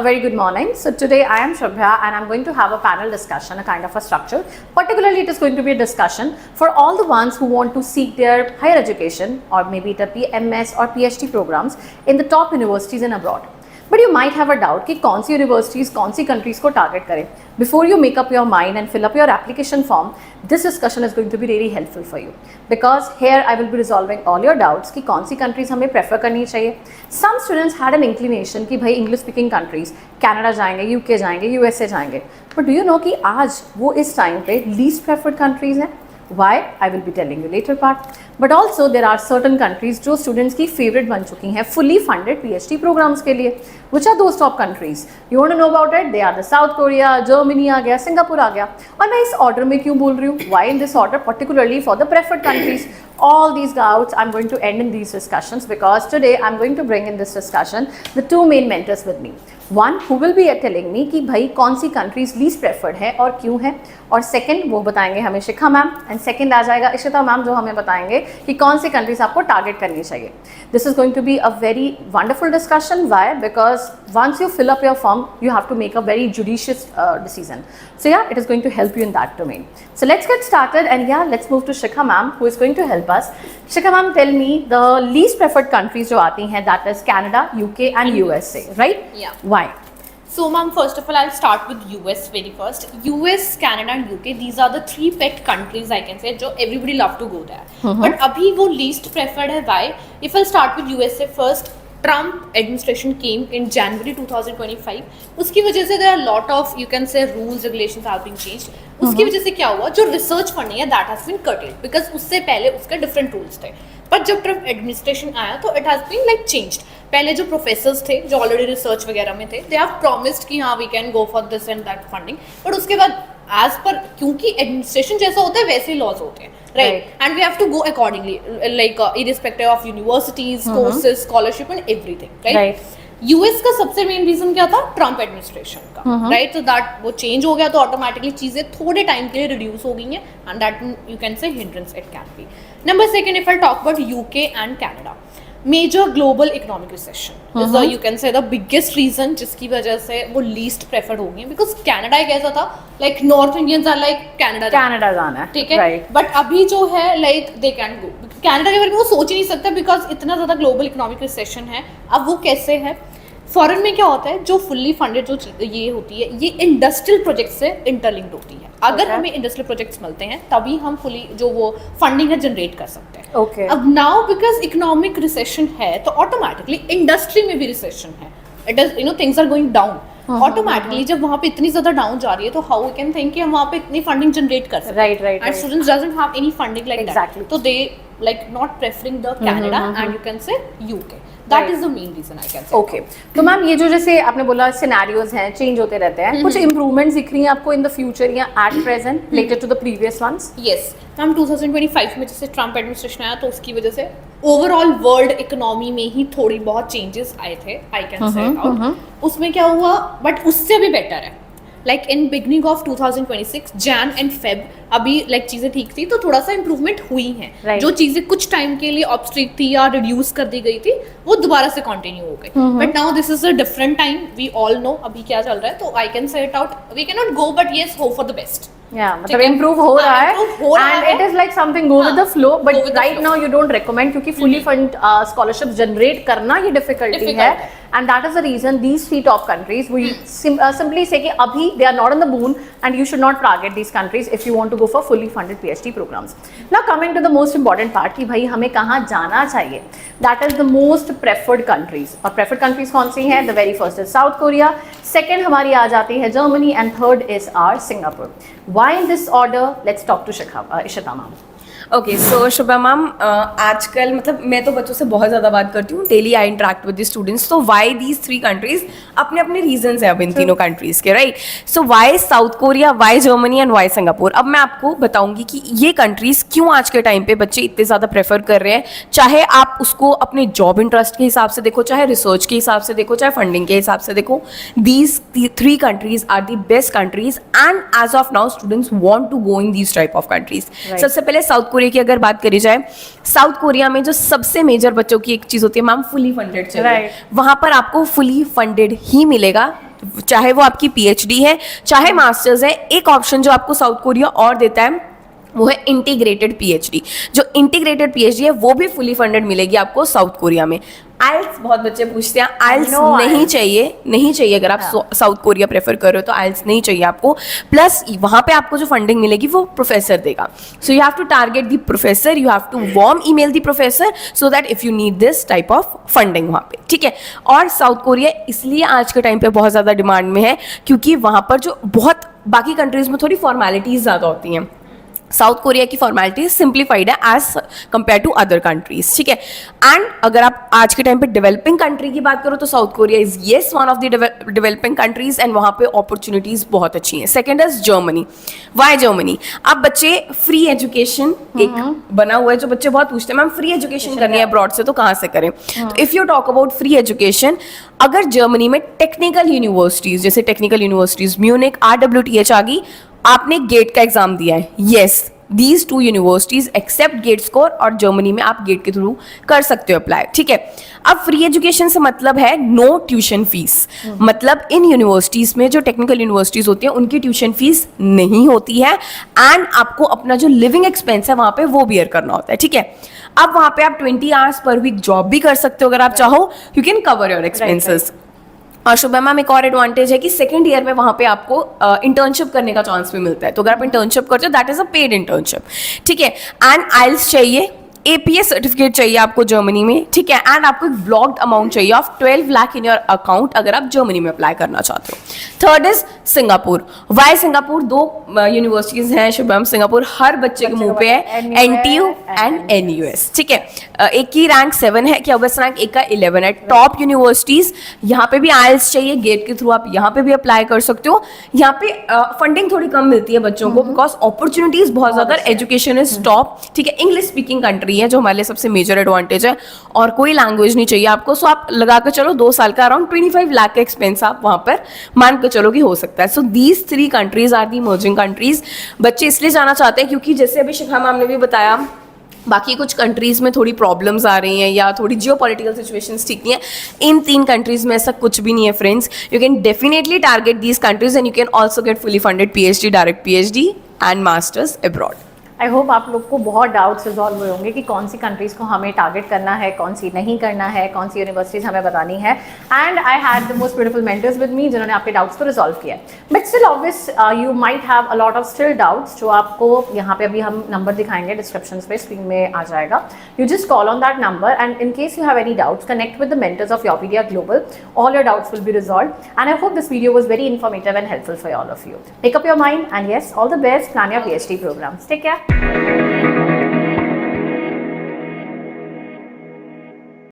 A very good morning. So today I am Shubhya and I'm going to have a panel discussion, a kind of a structure. Particularly it is going to be a discussion for all the ones who want to seek their higher education or maybe the MS or PhD programs in the top universities and abroad. But you might have a doubt कि कौन सी universities, कौन सी countries को target करें. Before you make up your mind and fill up your application form, this discussion is going to be really helpful for you. Because here I will be resolving all your doubts कि कौन सी countries हमें prefer करनी चाहिए. Some students had an inclination कि भाई English speaking countries, Canada जाएंगे, UK जाएंगे, USA जाएंगे. But do you know कि आज वो इस time पे least preferred countries हैं? Why? I will be telling you later part. But also there are certain countries जो students की favorite बन चुकी हैं fully funded PhD programs के लिए. Which are those top countries? You want to know about it? They are the South Korea, Germany आ गया, Singapore आ गया. और मैं इस order में क्यों बोल रही हूँ? Why in this order? Particularly for the preferred countries. All these doubts I'm going to end in these discussions because today I'm going to bring in this discussion the two main mentors with me. One who will be telling me कि भाई कौन सी countries least preferred है और क्यों है, और second वो बताएंगे हमें शिखा मैम, एंड second आ जाएगा इशिता मैम जो हमें बताएंगे कि कौन सी countries आपको target करनी चाहिए. This is going to be a very wonderful discussion. Why? Because once you fill up your form, you have to make a very judicious decision. So yeah, it is going to help you in that domain. So let's get started, and yeah, let's move to Shikha ma'am who is going to help us. Shikha ma'am, tell me the least preferred countries जो आती हैं, that is Canada, UK and USA, right? Yeah. Why? So ma'am, first of all, I'll start with US very first. US, Canada and UK, these are the three pet countries I can say, जो everybody love to go there. But अभी वो least preferred है. Why? If I'll start with USA first, Trump administration came in January 2025. उसकी वजह से there are lot of, you can say, rules, regulations have been changed. उसकी वजह से क्या हुआ, जो research funding है that has been curtailed because उससे पहले उसके different rules थे. पर जब ट्रम्प एडमिनिस्ट्रेशन आया तो it has been like changed. पहले जो प्रोफेसर्स थे जो ऑलरेडी रिसर्च वगैरह में थे, they have promised कि हाँ we can go for this and that funding. But उसके बाद as per, क्योंकि एडमिनिस्ट्रेशन जैसा होता है वैसे ही लॉज होते हैं, right? And we have to go accordingly, like irrespective of universities, courses, scholarship and everything, right? US का सबसे मेन रीजन क्या था, ट्रम्प एडमिनिस्ट्रेशन का, राइट? सो दैट वो चेंज हो गया तो ऑटोमेटिकली चीजें थोड़े टाइम के लिए रिड्यूस हो गई हैं, and that you can say hindrance it can be. Number second, if I talk about UK and Canada, major global economic recession is the, you can say, the biggest reason जिसकी वजह से वो least preferred हो गई, because Canada एक ऐसा था like north Indians are like Canada जाना है, ठीक है, बट अभी जो है like they can go. Canada के बारे में वो सोच ही नहीं सकता बिकॉज इतना ज्यादा ग्लोबल इकोनॉमिक रिसेशन है. अब वो कैसे है, फॉरेन में क्या होता है, जो फुल्ली फंडेड जो ये होती है ये इंडस्ट्रियल प्रोजेक्ट से इंटरलिंक्ड होती है. अगर हमें इंडस्ट्रियल प्रोजेक्ट्स मिलते हैं तभी हम फुली जो वो फंडिंग है जनरेट कर सकते हैं. अब नाउ बिकॉज इकोनॉमिक रिसेशन है तो ऑटोमेटिकली इंडस्ट्री में भी रिसेशन है. It is, you know, things are going down. Automatically जब वहाँ पे इतनी ज्यादा डाउन जा रही है तो हाउ वी कैन थिंक कि हम वहाँ पे इतनी फंडिंग जनरेट कर सकते हैं, right? And students doesn't have any funding like that, तो दे like not preferring the Canada and you can say UK. That is the main reason I can say. Okay. तो मैम ये जो जैसे आपने बोला सिनेरियोज हैं, चेंज होते रहते हैं, कुछ इम्प्रूवमेंट्स दिख रही हैं आपको इन द फ्यूचर या at present related to the previous ones? Yes ma'am, 2025 में जैसे ट्रम्प एडमिनिस्ट्रेशन आया तो उसकी वजह से ओवरऑल वर्ल्ड इकोनॉमी में ही थोड़ी बहुत चेंजेस आए थे, आई कैन से. उसमें क्या हुआ, बट उससे भी बेटर है. Like in beginning of 2026 Jain and Feb अभी लाइक चीजें ठीक थी तो थोड़ा सा इंप्रूवमेंट हुई हैं. जो चीजें कुछ टाइम के लिए ऑब्स्ट्रिक्ट थी या रिड्यूस कर दी गई थी वो दोबारा से कंटिन्यू हो गई. But now this is a different time, we all know अभी क्या चल रहा है, तो I can say it out, we can not go but yes hope for the best. मतलब इम्प्रूव हो रहा है and it is like something go with the flow, but right now you don't recommend क्योंकि fully fund scholarship generate करना ही difficulty है. And that is the reason these three top countries, we simply say कि अभी they are not on the boon and you should not target these countries if you want to go for fully funded PhD programs. Now coming to the most important part कि भाई हमें कहाँ जाना चाहिए, that is the most preferred countries. और preferred countries कौन सी हैं? The very first is South Korea, second हमारी आ जाती है Germany and third is our Singapore. Why in this order? Let's talk to Ishita ma'am. Okay, so Shubha ma'am, आजकल मतलब मैं तो बच्चों से बहुत ज़्यादा बात करती हूँ, daily I interact with the students. तो वाई दीज थ्री कंट्रीज, अपने अपने रीजंस हैं अब इन तीनों कंट्रीज़ के, right? So why South Korea, why Germany and why Singapore. अब मैं आपको बताऊंगी कि ये कंट्रीज़ क्यों आज के टाइम पे बच्चे इतने ज़्यादा प्रेफर कर रहे हैं. चाहे आप उसको अपने जॉब इंटरेस्ट के हिसाब से देखो, चाहे रिसर्च के हिसाब से देखो, चाहे फंडिंग के हिसाब से देखो, these three countries are the best countries and as of now students want to go in these type of countries. सबसे पहले साउथ कोरिया की अगर बात करी जाए, साउथ कोरिया में जो सबसे मेजर बच्चों की एक चीज होती है मैम, फुली फंडेड चाहिए. वहां पर आपको फुली फंडेड ही मिलेगा चाहे वो आपकी पीएचडी है चाहे मास्टर्स है, एक ऑप्शन जो आपको साउथ कोरिया और देता है वो है इंटीग्रेटेड पीएचडी। जो इंटीग्रेटेड पीएचडी है वो भी फुली फंडेड मिलेगी आपको साउथ कोरिया में। आइल्स बहुत बच्चे पूछते हैं, आइल्स No नहीं IELTS. चाहिए अगर आप साउथ कोरिया प्रेफर कर रहे हो तो आइल्स नहीं चाहिए आपको। प्लस वहाँ पे आपको जो फंडिंग मिलेगी वो प्रोफेसर देगा। So you have to target the professor, you have to warm email the professor so that if you need this type of funding वहाँ पे, ठीक है। और साउथ कोरिया इसलिए आज के टाइम पे बहुत ज़्यादा डिमांड में है क्योंकि वहाँ पर जो बहुत बाकी कंट्रीज में थोड़ी फॉर्मेलिटीज़ ज़्यादा होती हैं, साउथ कोरिया की फॉर्मेलिटी सिंप्लीफाइड है as compare to other countries, ठीक है। एंड अगर आप आज के टाइम पे डेवलपिंग कंट्री की बात करो तो South Korea is yes one of the developing countries and वहाँ पे अपॉर्चुनिटीज बहुत अच्छी हैं। Second is Germany. Why Germany? अब बच्चे फ्री एजुकेशन एक बना हुआ है, जो बच्चे बहुत पूछते हैं मैम फ्री एजुकेशन करनी है अब्रॉड से तो कहाँ से करें। तो if you talk about free education, अगर जर्मनी में टेक्निकल यूनिवर्सिटीज जैसे टेक्निकल यूनिवर्सिटीज म्यूनिक RWTH आ गई, आपने गेट का एग्जाम दिया है, yes these 2 universities accept GATE score और जर्मनी में आप गेट के थ्रू कर सकते हो अप्लाई, ठीक है। अब फ्री एजुकेशन से मतलब है नो ट्यूशन फीस, मतलब इन यूनिवर्सिटीज में जो टेक्निकल यूनिवर्सिटीज होती हैं उनकी ट्यूशन फीस नहीं होती है एंड आपको अपना जो लिविंग एक्सपेंस है वहाँ पे वो बियर करना होता है, ठीक है। अब वहाँ पे आप 20 आवर्स पर वीक जॉब भी कर सकते हो अगर आप चाहो, you can cover your expenses. और शुभ मैम एक और एडवांटेज है कि सेकंड ईयर में वहाँ पे आपको इंटर्नशिप करने का चांस भी मिलता है, तो अगर आप इंटर्नशिप करते हो that is a paid internship, ठीक है। एंड आइल्स चाहिए, APS सर्टिफिकेट चाहिए आपको जर्मनी में, ठीक है। एंड आपको एक ब्लॉक्ड अमाउंट चाहिए of 12 lakh in your account अगर आप जर्मनी में अप्लाई करना चाहते हो। Third is Singapore. Why Singapore? 2 universities हैं शुभम सिंगापुर, हर बच्चे के मुंह पे है NTU एंड NUS, ठीक है। एक की रैंक 7 है कि बेस्ट रैंक एक का 11 है। टॉप यूनिवर्सिटीज, यहाँ पे भी आइल्स चाहिए, गेट के थ्रू आप यहाँ पे भी अप्लाई कर सकते हो। यहाँ पे फंडिंग थोड़ी कम मिलती है बच्चों को बिकॉज अपॉर्चुनिटीज बहुत ज्यादा, एजुकेशन इज टॉप, ठीक है। इंग्लिश स्पीकिंग कंट्री है जो हमारे लिए सबसे मेजर एडवांटेज है और कोई लैंग्वेज नहीं चाहिए आपको। सो आप लगा के चलो 2 साल का अराउंड 25 लाख का एक्सपेंस आप वहां पर मान के चलो कि हो सकता है। So these 3 countries are the emerging countries. बच्चे इसलिए जाना चाहते हैं क्योंकि जैसे अभी शिखा मैम ने भी बताया बाकी कुछ कंट्रीज में थोड़ी प्रॉब्लम्स आ रही हैं या थोड़ी जियोपॉलिटिकल सिचुएशंस ठीक नहीं है। इन 3 कंट्रीज में ऐसा कुछ भी नहीं है friends. You can definitely target these countries and you can also get fully funded PhD, direct PhD and masters abroad. I hope आप लोग को बहुत डाउट्स रिजॉल्व हुए होंगे कि कौन सी कंट्रीज़ को हमें टारगेट करना है, कौन सी नहीं करना है, कौन सी यूनिवर्सिटीज़ हमें बतानी है। And I had the most beautiful mentors with me जिन्होंने आपके डाउट्स को रिजॉल्व किया। But still obvious you might have a lot of still doubts जो आपको यहाँ पे अभी हम नंबर दिखाएंगे डिस्क्रिप्शन पे, स्क्रीन में आ जाएगा। You just call on that number and in case you have any doubts connect with the mentors of Yourpedia global. All your doubts will be resolve and I hope this video was very informative and helpful for all of you. Make up your mind and yes, all the best. Plan your PhD programs. Take care.